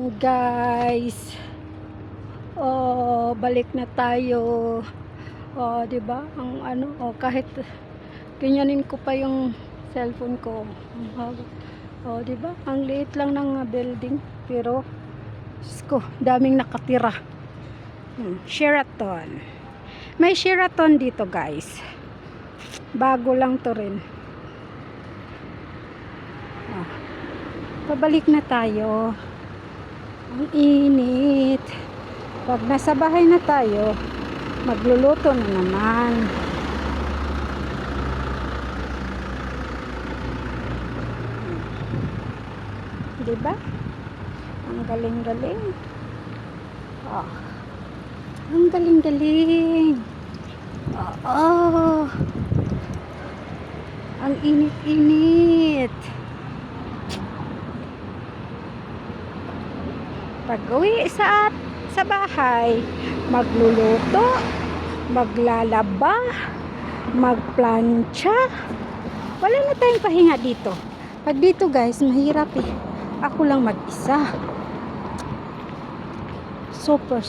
Guys, oh, balik na tayo. Oh, 'di ba? Ang ano, oh, kahit ganyanin ko pa yung cellphone ko. Ang haba. Oh, 'di ba? Ang liit lang ng building, pero Diyos ko, daming nakatira. Sheraton. May Sheraton dito, guys. Bago lang to rin. Oh, pabalik na tayo. Ang init. Pag nasa bahay na tayo, magluluto na naman. Diba? Ang galing-galing. Oh. Ang galing-galing. Oh. Ang init-init. Pag-uwi sa bahay, magluluto, maglalaba, magplancha. Wala na tayong pahinga dito. Pag dito, guys, mahirap eh. Ako lang mag-isa. Super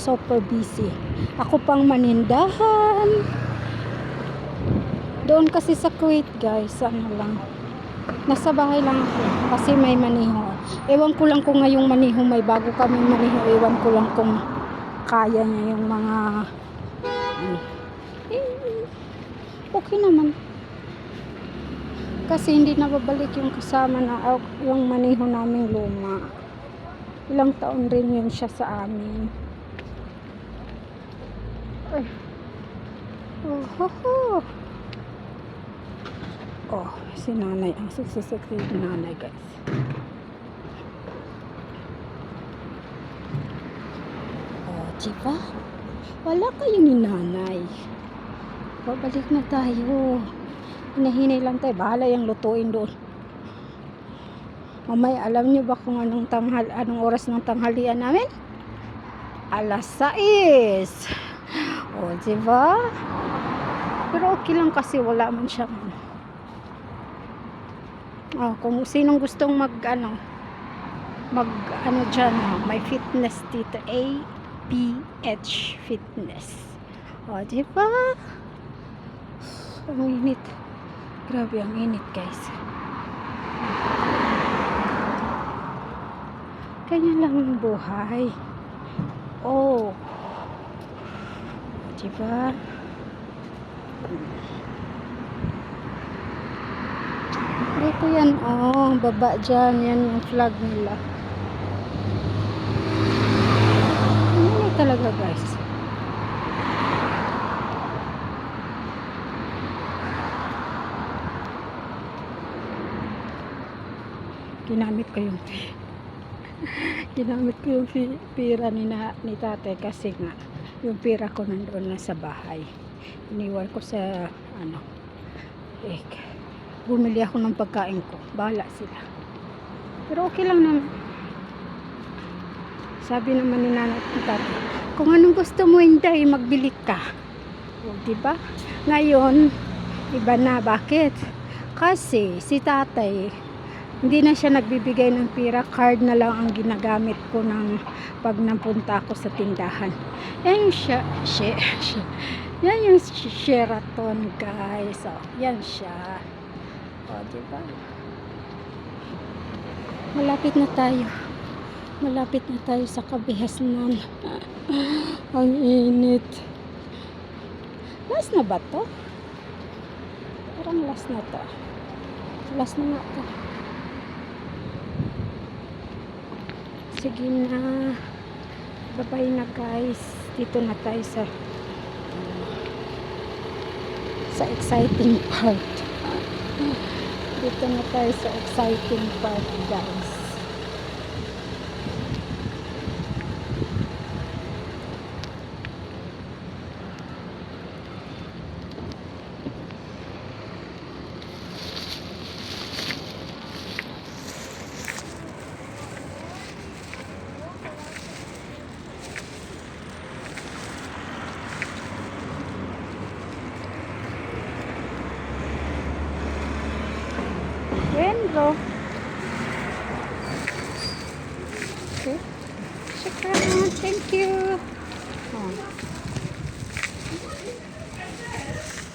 busy. Ako pang manindahan. Doon kasi sa Kuwait, guys, ano lang, nasa bahay lang ako kasi may maniho. Ewan ko lang kung ngayong maniho may bago kaming maniho. Ewan ko lang kung kaya niya yung mga okay naman. Kasi hindi na babalik yung kasama na yung maniho naming luma. Ilang taon rin yun siya sa amin. Ay. Oh, ho, ho. Oh, si nanay, ang sususuksi ni nanay, guys. Oh, diba? Wala kayo ni nanay. Babalik na tayo. Hinahinay lang tayo. Bahala yung lutuin doon. Mamaya, alam nyo ba kung anong oras ng tanghalian namin? Alas 6. Oh, diba? Pero okay lang kasi wala man siyang kung sinong gustong dyan, may fitness dito, APH Fitness. O, diba? Ang init. Grabe ang init, guys. Kanya lang ang buhay. Oh. Diba? Dito yan, oh, baba dyan, yan yung flag nila. Ano talaga, guys? Ginamit ko yung pira ni tate kasi nga yung pira ko nandoon na sa bahay. Iniwan ko sa bumili ako ng pagkain ko. Bahala sila. Pero okay lang naman. Sabi naman ni nanay at tate, kung anong gusto mo, Inday, magbili ka. O, diba? Ngayon, iba na. Bakit? Kasi si tatay, hindi na siya nagbibigay ng pira. Card na lang ang ginagamit ko pag napunta ako sa tindahan. Yan yung yan yung Sheraton, guys. O, yan siya. O, diba? Malapit na tayo. Malapit na tayo sa kabihasnan. Ang init. Last na ba to? Parang last na to. Last na nga to. Sige na. Bye-bye na, guys. Dito na tayo sa exciting part. Dito na tayo sa exciting part, guys. Bro. Okay. Shukran. Thank you.